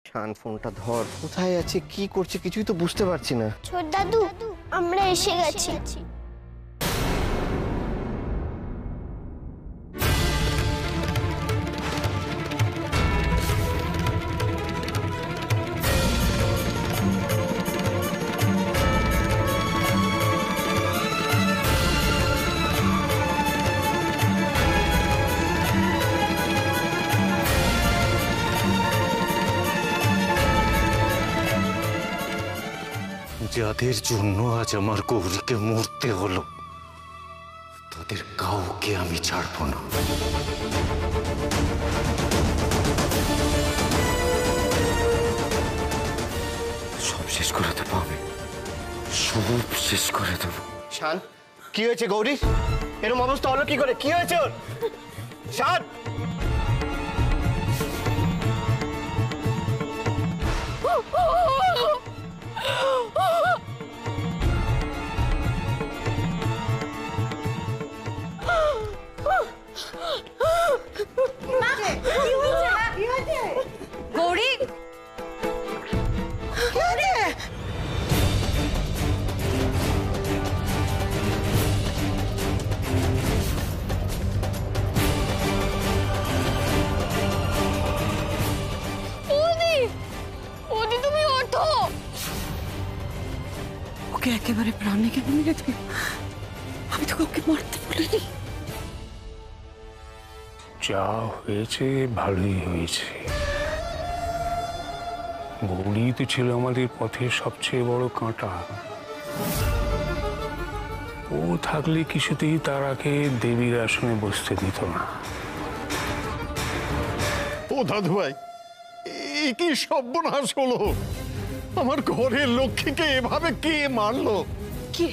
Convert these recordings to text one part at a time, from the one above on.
শান, ফোনটা ধর। কোথায় আছে, কি করছে, কিছুই তো বুঝতে পারছি না। ছোট দাদু, আমরা এসে গেছি। যাদের জন্য আজ আমার গৌরীকে মরতে হলো, তাদের কাউকে আমি ছাড়বো না। সব শেষ করে দেবো আমি, সব শেষ করে দেবো। শান, কি হয়েছে গৌরী? এরকম অবস্থা হলো কি করে? কি হয়েছে ওর? শান, গৌরী, তুমি ওঠো। ওকে একেবারে প্রাণে কেন মেরে দিল? আমি তো কাউকে মারতে বলিনি। যা হয়েছে ভালোই হয়েছে। গৌরী তো ছিল আমাদের পথের সবচেয়ে বড় কাঁটা। ও থাকলে কিছুতেই তারাকে দেবীর আসনে বসতে দিত না। ও দাদু ভাই, কি সর্বনাশ হলো! আমার ঘরের লক্ষ্মীকে এভাবে কে মারলো? কে?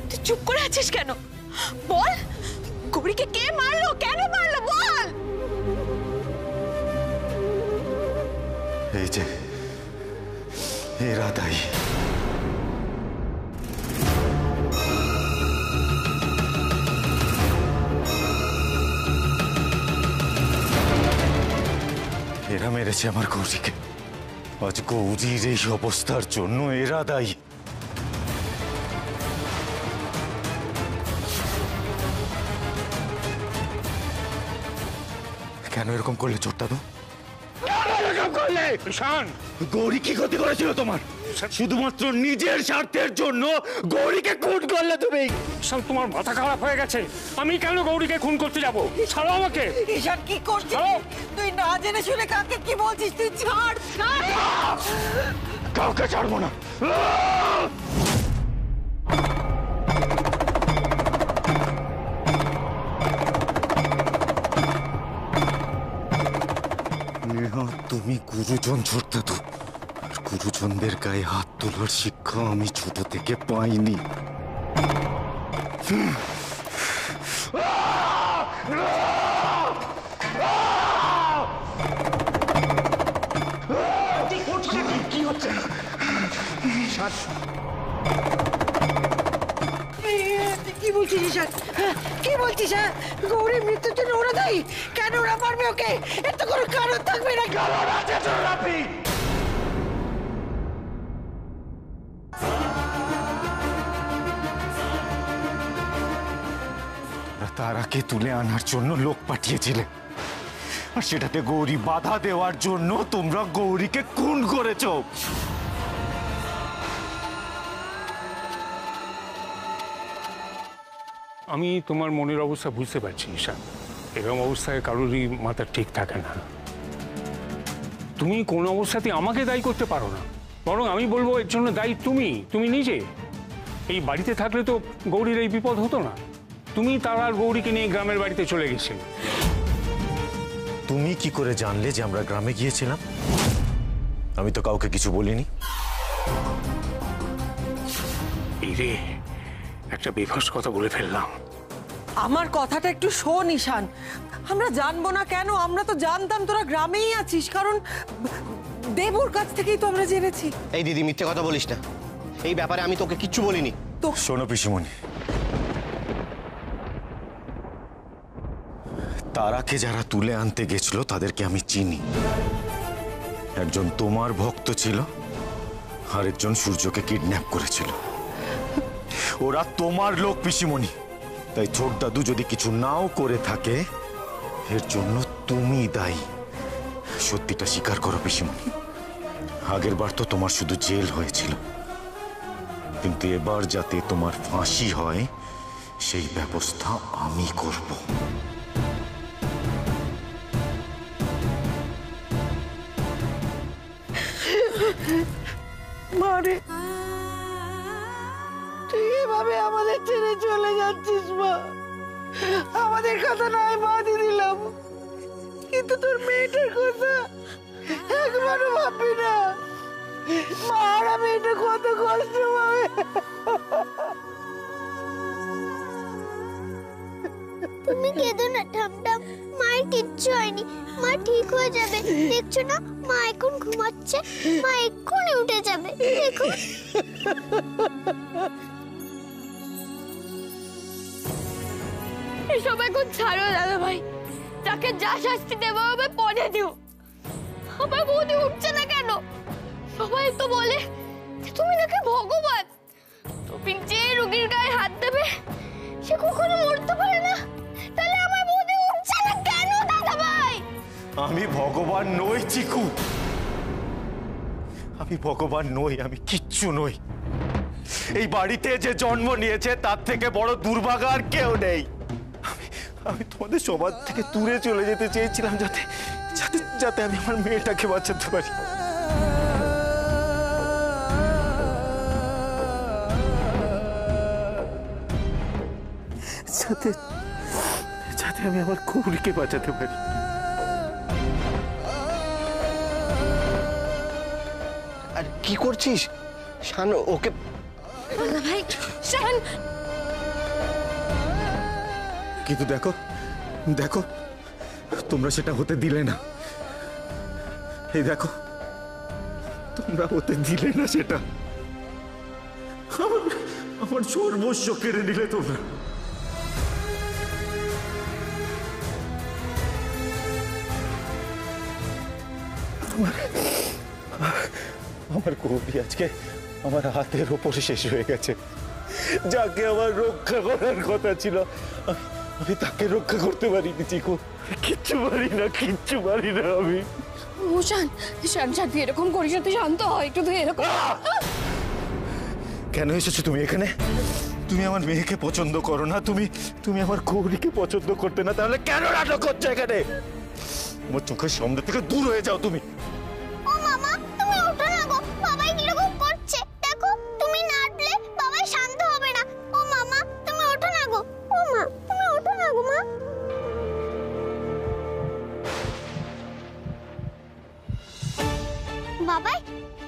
তুই চুপ করে আছিস কেন? বল, গৌরীকে কে মারলো? কেন মারলো? বল। এই যে এরা দায়ী। এরা মেরেছে আমার গৌরীকে। আজ গৌরীর এই অবস্থার জন্য এরা দায়ী। কেন এরকম করলে ছোট দাদু? গৌরী কি ক্ষতি করেছিল তোমার? শুধুমাত্র নিজের স্বার্থের জন্য গৌরীকে খুন করলে তুমি। সব তোমার মাথা খারাপ হয়ে গেছে। আমি কেন গৌরীকে খুন করতে যাবো? ছাড়ো আমাকে। ঈশান, কি করছিস তুই? না জেনে শুনে কাকে কি বলছিস? তুই ছাড়। কাউকে ছাড়বো না। তুমি গুরুজন ছোট দাদু। গুরুজনদের গায়ে হাত তোলার শিক্ষা আমি ছোট থেকে পাইনি। কি হচ্ছে? কি বলছিস ঈশান? কি বলছিস? গৌরীর মৃত্যুর জন্য ওরা দায়ী? কেন ওরা মারবে ওকে? এর তো কোনো কারণ থাকবে না। কারণ আছে তোর আপনি। তারাকে তুলে আনার জন্য লোক পাঠিয়েছিলে, আর সেটাতে গৌরী বাধা দেওয়ার জন্য তোমরা গৌরীকে খুন করেছো। আমি তোমার মনের অবস্থা বুঝতে পারছি ঈশান। এরকম অবস্থায় কারোরই মাথা ঠিক থাকে না। তুমি কোন অবস্থাতেই আমাকে দায়ী করতে পারো না, বরং আমি বলবো এর জন্য দায়ী তুমি নিজে। এই বাড়িতে থাকলে তো গৌরীর এই বিপদ হতো না। তুমি তারা আর গৌরীকে নিয়ে গ্রামের বাড়িতে চলে গেছিলে। তুমি কি করে জানলে যে আমরা গ্রামে গিয়েছিলাম? আমি তো কাউকে কিছু বলিনি। এই রে, একটা বেফাস কথা বলে ফেললাম। আমার কথাটা একটু শোন ঈশান। আমরা জানবো না কেন? আমরা তো জানতাম তোরা গ্রামেই আছিস, কারণ দেবুর কাছ থেকেই তো আমরা জেনেছি। এই দিদি, মিথ্যে কথা বলিস না। এই ব্যাপারে আমি তোকে কিচ্ছু বলিনি। তো শোনো পিসিমণি, তারাকে যারা তুলে আনতে গেছিল তাদেরকে আমি চিনি। একজন তোমার ভক্ত ছিল, আরেকজন সূর্যকে কিডন্যাপ করেছিল। ওরা তোমার লোক পিসিমণি। তাই ছোট দাদু যদি কিছু নাও করে থাকে, এর জন্য তুমি দায়ী। সত্যিটা স্বীকার করো পিসিমণি। আগের বার তো তোমার শুধু জেল হয়েছিল, কিন্তু এবার যাতে তোমার ফাঁসি হয় সেই ব্যবস্থা আমি করব। মারে, তুই এভাবে আমাদের ছেড়ে চলে যাচ্ছিস মা। আমাদের কথা নয় বাদই দিলাম, কিন্তু তোর মেয়েটার কথা একবারও ভাববি না। মা আর মেয়েটা কত কষ্ট পাবে। তুমি কেঁদো না ঠামঠাম, মায়ের কিচ্ছু হয়নি, মা ঠিক হয়ে যাবে। দেখছো না মা এখন ঘুমাচ্ছে, মা এক্ষুনি উঠে যাবে, দেখো। এসব এখন ছাড়ো দাদা ভাই, তাকে যা শাস্তি দেওয়া হবে পরে দিও। আমার বৌদি উঠছে না কেন? সবাই তো বলে যে তুমি নাকি ভগবান, তুমি যে রোগীর গায়ে হাত দেবে সে কখনো মরতে পারে না। তাহলে আমার বৌদি উঠছে না কেন দাদা ভাই? আমি ভগবান নই চিকু, আমি ভগবান নই, আমি কিচ্ছু নই। এই বাড়িতে যে জন্ম নিয়েছে তার থেকে বড় দুর্ভাগা আর কেউ নেই। আমি তোমাদের সবার থেকে দূরে চলে যেতে চেয়েছিলাম, যাতে যাতে যাতে আমি আমার মেয়েটাকে বাঁচাতে পারি। যাতে যাতে আমি আমার গৌরীকে বাঁচাতে পারি। আর কি করছিস শান? ওকে দাদা ভাই শান, কিন্তু দেখো দেখো, তোমরা সেটা হতে দিলে না। এই দেখো, তোমরা হতে দিলে না সেটা। আমার সর্বস্ব কেড়ে নিলে তোমরা। আমার গৌরী আজকে আমার হাতের ওপরে শেষ হয়ে গেছে। যাকে আমার রক্ষা করার কথা ছিল, আমি তাকে রক্ষা করতে পারিনি চিকু। কিচ্ছু পারি না, কিচ্ছু পারি না আমি। শান শান শান, তুই এরকম করিস না, তুই শান্ত হয় একটু, তুই এরকম। কেন এসেছো তুমি এখানে? তুমি আমার মেয়েকে পছন্দ করো না, তুমি তুমি আমার গৌরীকে পছন্দ করতে না, তাহলে কেন নাটক করছো এখানে? আমার চোখের সামনে থেকে দূর হয়ে যাও তুমি। ও মামা, তুমি ওঠো না গো, বাবাই কিরকম করছে দেখো। তুমি না উঠলে বাবাই শান্ত হবে না। ও মামা, তুমি ওঠো না গো। ও মা, তুমি ওঠো না গো মা। বাবাই,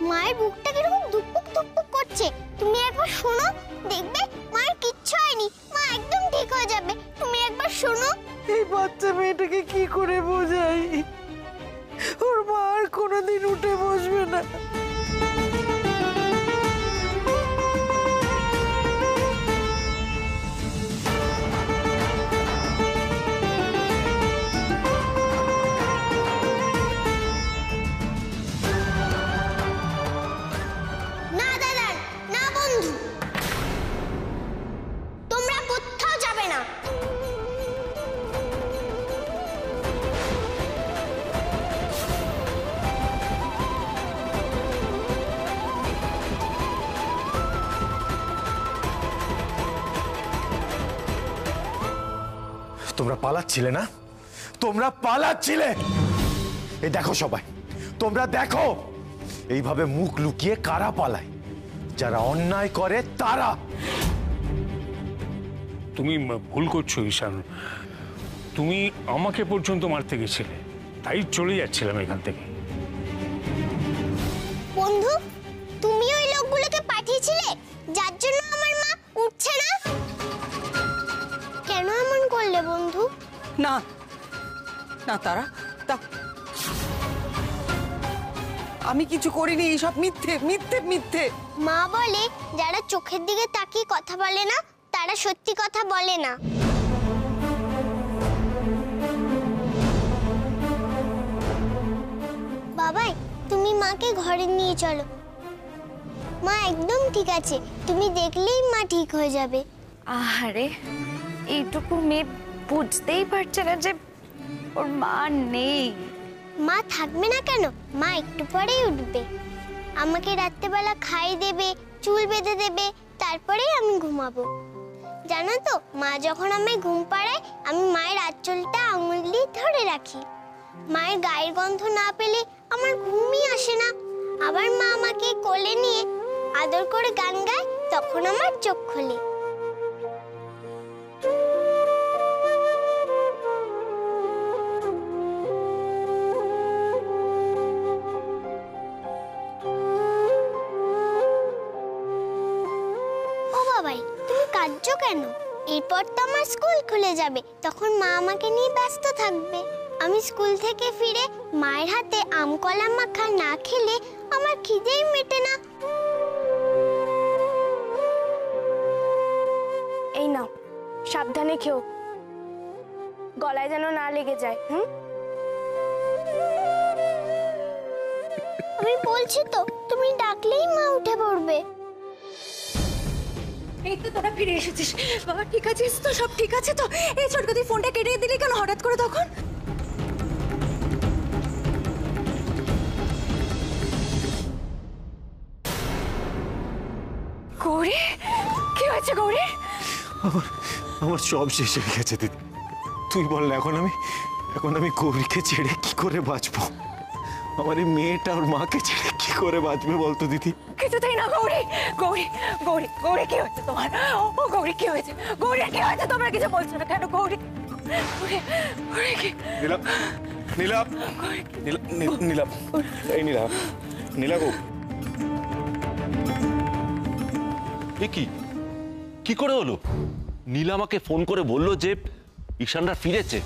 মায়ের বুকটা কিরকম ধুকপুক ধুকপুক করছে, তুমি একবার শোনো, দেখবে মায়ের কিচ্ছু হয়নি, মা একদম ঠিক হয়ে যাবে। তুমি একবার শোনো। এই বাচ্চা মেয়েটাকে কি করে বোঝাই? ওর মা আর কোনোদিন উঠে বসবে না। না দাদা, না বন্ধু, তোমরা কোথাও যাবে না। তোমরা পালাচ্ছিলে না, তোমরা পালাচ্ছিলে। এই দেখো সবাই, তোমরা দেখো এইভাবে মুখ লুকিয়ে কারা পালায়। যারা অন্যায় করে তারা। তুমি ভুল করছো ঈশান। তুমি আমাকে পর্যন্ত মারতে গেছিলে, তাই চলে যাচ্ছিলাম এখান থেকে। বন্ধু, তুমি ওই লোকগুলোকে পাঠিয়েছিলে যার জন্য আমার মা উঠছে না। কেন এমন করলে বন্ধু? না না, তারা আমি কিছু করিনি, এইসব মিথ্যে মিথ্যে মিথ্যে। মা বলে যারা চোখের দিকে তাকিয়ে কথা বলে না তারা সত্যি কথা বলে না। বাবাই, তুমি মাকে ঘরে নিয়ে চলো। মা একদম ঠিক আছে, তুমি দেখলেই মা ঠিক হয়ে যাবে। আরে এইটুকু মেয়ে বুঝতেই পারছে না যে ওর মা নেই। মা থাকবে না কেন? মা একটু পরেই উঠবে, আমাকে রাত্রেবেলা খাই দেবে, চুল বেঁধে দেবে, তারপরেই আমি ঘুমাবো। জানো তো, মা যখন আমায় ঘুম পাড়ায় আমি মায়ের আঁচলটা আঙুল দিয়ে ধরে রাখি। মায়ের গায়ের গন্ধ না পেলে আমার ঘুমই আসে না। আবার মা আমাকে কোলে নিয়ে আদর করে গান গায়, তখন আমার চোখ খোলে। ও বাবাই, তুমি কাঁদছো কেন? এরপর তো আমার স্কুল খুলে যাবে, তখন মা আমাকে নিয়ে ব্যস্ত থাকবে। আমি স্কুল থেকে ফিরে মায়ের হাতে আম কলা মাখা না খেলে আমার খিদেই মেটে না। এই নাও, সাবধানে খেও, গলায় যেন না লেগে যায়। আমি বলছি তো, তুমি ডাকলেই মা উঠে পড়বে। এই তো তোরা ফিরে এসেছিস। বাবা ঠিক আছিস তো? সব ঠিক আছে তো? এই ছোটকা, তুই ফোনটা কেটে দিলি কেন হঠাৎ করে তখন? গৌরী, কি হয়েছে গৌরী? আমার সব শেষ হয়ে গেছে দিদি। তুই বল না, এখন আমি গৌরীকে ছেড়ে কি করে বাঁচবো? আমার এই মেয়েটা ওর মাকে ছেড়ে কি করে বাঁচবে বলতো দিদি? কিছুতেই না গৌরী। গৌরী গৌরী গৌরী, কি হয়েছে তোমার? ও গৌরী, কি হয়েছে? গৌরী কি হয়েছে? তোমরা কিছু বলছো না কেন? গৌরী গৌরী কি? নীলাপ, নীলাপ, নীলাপ, এই নীলাপ, নীলাপ। এ কি করে হলো? নীলা আমাকে ফোন করে বললো যে ঈশানরা ফিরেছে,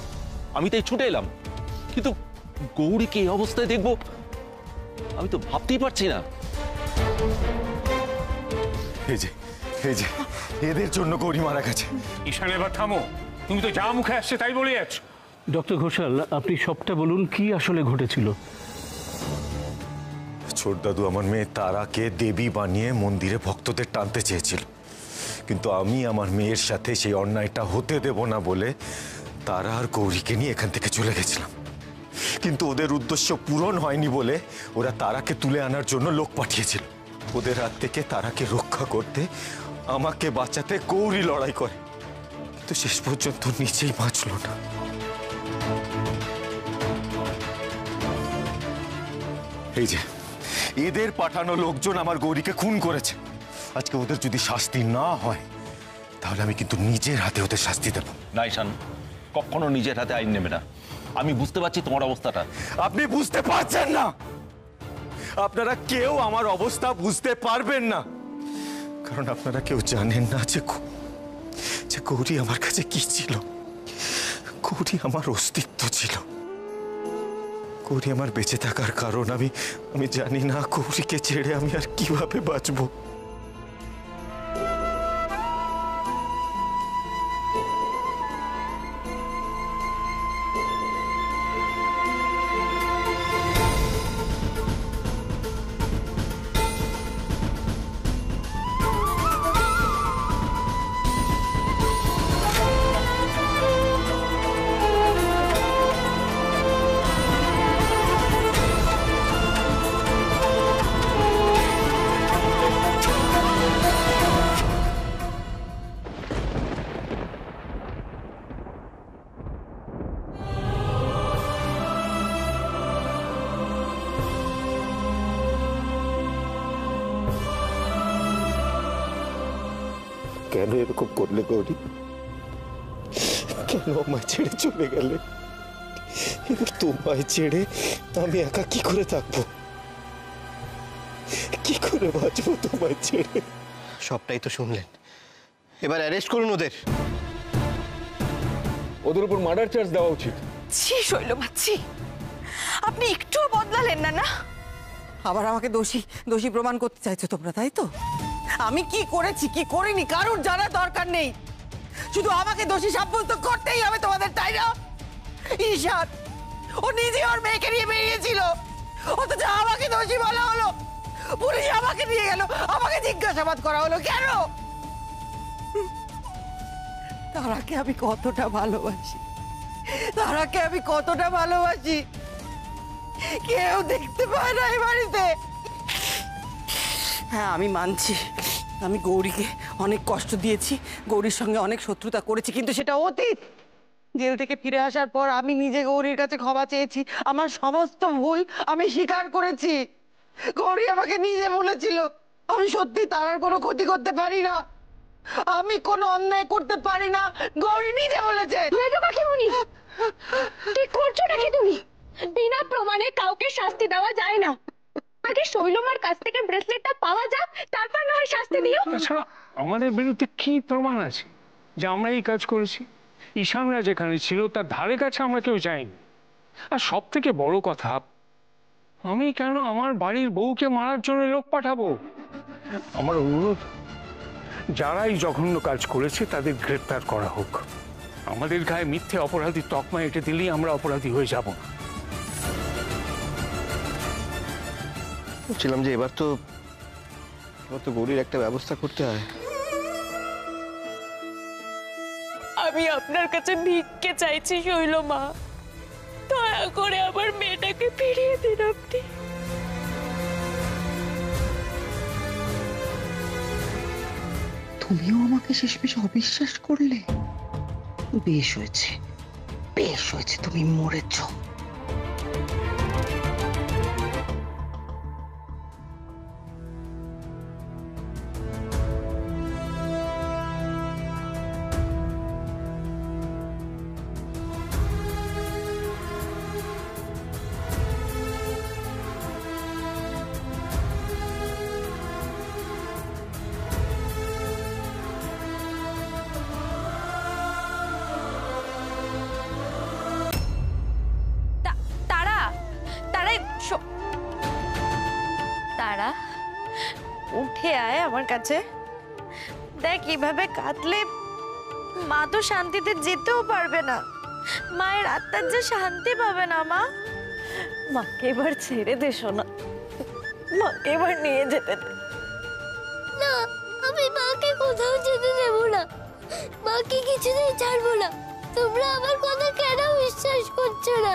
আমি তাই ছুটে এলাম, কিন্তু গৌরীকে এই অবস্থায় দেখবো আমি তো ভাবতেই পারছি না। এই যে এদের জন্য গৌরী মারা গেছে। ঈশান, এবার থামো, তুমি তো যা মুখে আসছে তাই বলে যাচ্ছ। ডক্টর ঘোষাল, আপনি সবটা বলুন, কি আসলে ঘটেছিল? ছোট দাদু আমার মেয়ে তারাকে দেবী বানিয়ে মন্দিরে ভক্তদের টানতে চেয়েছিল, কিন্তু আমি আমার মেয়ের সাথে সেই অন্যায়টা হতে দেব না বলে তারা আর গৌরীকে নিয়ে এখান থেকে চলে গেছিলাম। কিন্তু ওদের উদ্দেশ্য পূরণ হয়নি বলে ওরা তারাকে তুলে আনার জন্য লোক পাঠিয়েছিল। ওদের হাত থেকে তারাকে রক্ষা করতে, আমাকে বাঁচাতে গৌরী লড়াই করে, কিন্তু শেষ পর্যন্ত নিজেই বাঁচল না। এই যে এদের পাঠানো লোকজন আমার গৌরীকে খুন করেছে। আজকে ওদের যদি শাস্তি না হয় তাহলে আমি কিন্তু নিজের হাতে ওদের শাস্তি দেব। না ঈশান, কখনো নিজের হাতে আইন নেবে না। আমি বুঝতে পারছি তোমার অবস্থাটা। আপনি বুঝতে পারছেন না, আপনারা কেউ আমার অবস্থা বুঝতে পারবেন না, কারণ আপনারা কেউ জানেন না যে গৌরী আমার কাছে কি ছিল। গৌরী আমার অস্তিত্ব ছিল, গৌরী আমার বেঁচে থাকার কারণ। আমি জানি না গৌরীকে ছেড়ে আমি আর কিভাবে বাঁচবো। কেন এরকম করলে গৌরী? কেন আমায় ছেড়ে চলে গেলে? এবার তোমায় ছেড়ে আমি একা কি করে থাকবো? কি করে বাঁচবো তোমায় ছেড়ে? সবটাই তো শুনলেন, এবার অ্যারেস্ট করুন ওদের। ওদের উপর মার্ডার চার্জ দেওয়া উচিত। ছি শৈলমা, ছি, আপনি একটুও বদলালেন না। না, আবার আমাকে দোষী প্রমাণ করতে চাইছো তোমরা, তাই তো? আমি কি করেছি কি করিনি কারোর জানা দরকার নেই, শুধু আমাকে দোষী সাব্যস্ত করতেই হবে তোমাদের, তাই না? ঈশান ও নিজে ওর মেয়েকে নিয়ে বেরিয়েছিল, অথচ আমাকে দোষী বলা হলো, পুলিশ আমাকে নিয়ে গেল, আমাকে জিজ্ঞাসাবাদ করা হলো কেন? তারাকে আমি কতটা ভালোবাসি, তারাকে আমি কতটা ভালোবাসি কেউ দেখতে পায় না এই বাড়িতে। হ্যাঁ আমি মানছি, আমি গৌরীকে অনেক কষ্ট দিয়েছি, গৌরীর সঙ্গে অনেক শত্রুতা করেছি, কিন্তু সেটা অতীত। জেল থেকে ফিরে আসার পর আমি নিজে গৌরীর কাছে ক্ষমা চেয়েছি, আমার সমস্ত ভুল আমি স্বীকার করেছি। গৌরী আমাকে নিজে বলেছিল আমি সত্যি তার কোনো ক্ষতি করতে পারি না, আমি কোনো অন্যায় করতে পারি না, গৌরী নিজে বলেছে। ঠিক করছো নাকি তুমি? বিনা প্রমাণে কাউকে শাস্তি দেওয়া যায় না। আগে শৈলমার কাছ থেকে ব্রেসলেটটা পাওয়া যাক, তারপর না হয় শাস্তি দিও। আচ্ছা, আমাদের বিরুদ্ধে কি প্রমাণ আছে যে আমরা এই কাজ করেছি? ঈশানরা যেখানে ছিল তার ধারে কাছে আমরা কেউ যাইনি। আর সব থেকে বড় কথা, আমি কেন আমার বাড়ির বউকে মারার জন্য লোক পাঠাবো? আমার অনুরোধ, যারা এই জঘন্য কাজ করেছে তাদের গ্রেপ্তার করা হোক। আমাদের গায়ে মিথ্যে অপরাধী তকমা এঁটে দিলেই আমরা অপরাধী হয়ে যাব না। বলছিলাম যে এবার তো গৌরীর একটা ব্যবস্থা করতে হয়। আমি আপনার কাছে ভিক্ষে চাইছি শৈলমা, দয়া করে আমার মেয়েটাকে ফিরিয়ে দিন আপনি। তুমিও আমাকে শেষমেশ অবিশ্বাস করলে? বেশ হয়েছে, বেশ হয়েছে, তুমি মরেছ। তারা উঠে আয় আমার কাছে। দেখ কিভাবে কাঁদলে মা তো শান্তিতে যেতেও পারবে না, মায়ের আত্মার যে শান্তি পাবে না। মা, মাকে এবার ছেড়ে দে সোনা, মাকে এবার নিয়ে যেতে দে। না, আমি মাকে কোথাও যেতে দেব না, মাকে কিছুতেই ছাড়বো না। তোমরা আমার কথা কেন বিশ্বাস করছো না?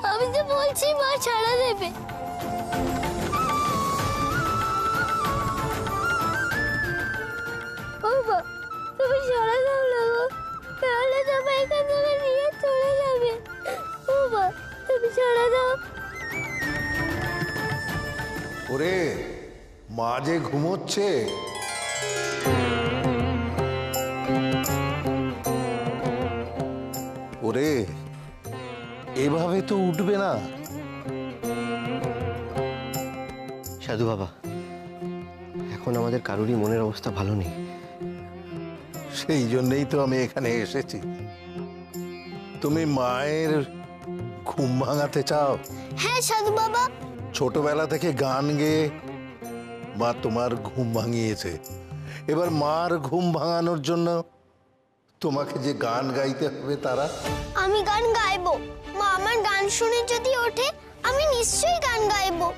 আমি তো বলছি মা ছাড়া দেবে। ও মা, তুমি ছাড়া দাও না গো, তাহলে তোমার এখান থেকে নিয়ে চলে যাবে। ও মা, তুমি ছাড়া দাও। ওরে মা যে ঘুমোচ্ছে। ওরে এভাবে তো উঠবে না। সাধু বাবা, এখন আমাদের কারোরই মনের অবস্থা ভালো নেই। সেই জন্যই তো আমি এখানে এসেছি। তুমি মায়ের ঘুম ভাঙাতে চাও? হ্যাঁ সাধু বাবা। ছোটবেলা থেকে গান গেয়ে মা তোমার ঘুম ভাঙিয়েছে। এবার মার ঘুম ভাঙানোর জন্য তোমাকে যে গান গাইতে হবে। তারা, আমি গান গাইবো। মা আমার গান শুনে যদি ওঠে, আমি নিশ্চয়ই গান গাইবো।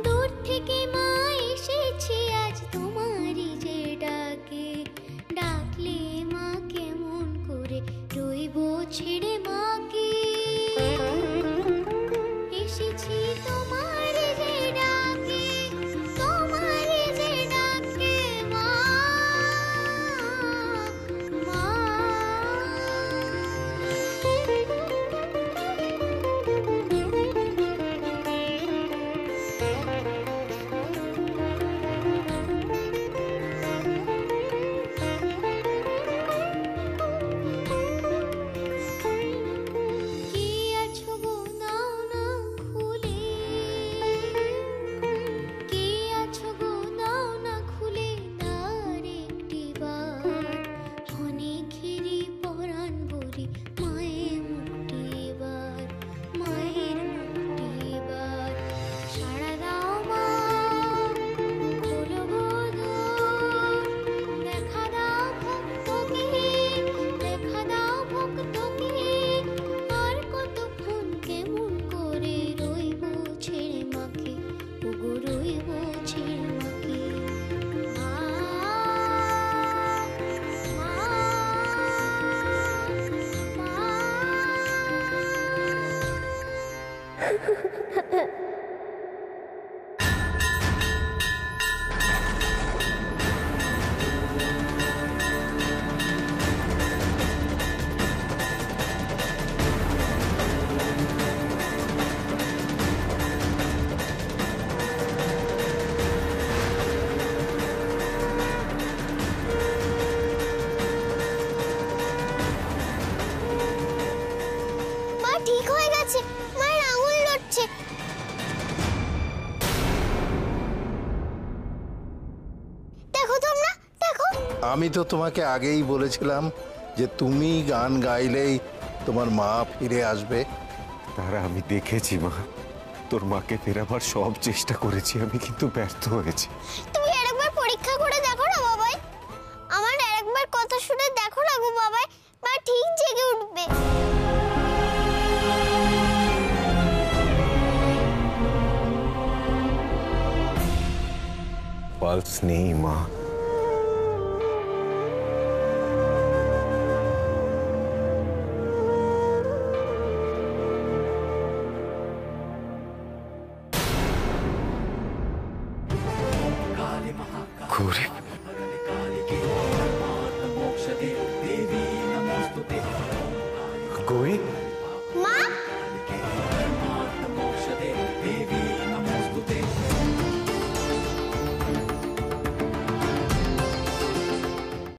দূর থেকে মা এসেছি আজ তোমার আমি তো তোমাকে আগেই বলেছিলাম যে তুমি গান গাইলেই তোমার মা ফিরে আসবে। তারা আমি দেখেছি মা, তোর মাকে ফেরাবার সব চেষ্টা করেছি আমি, কিন্তু ব্যর্থ হয়েছি। তুমি আরেকবার পরীক্ষা করে দেখো না বাবাই, আমার আরেকবার কথা শুনে দেখো না গো বাবাই, মা ঠিক জেগে উঠবে। পালস নেই মা। গৌরী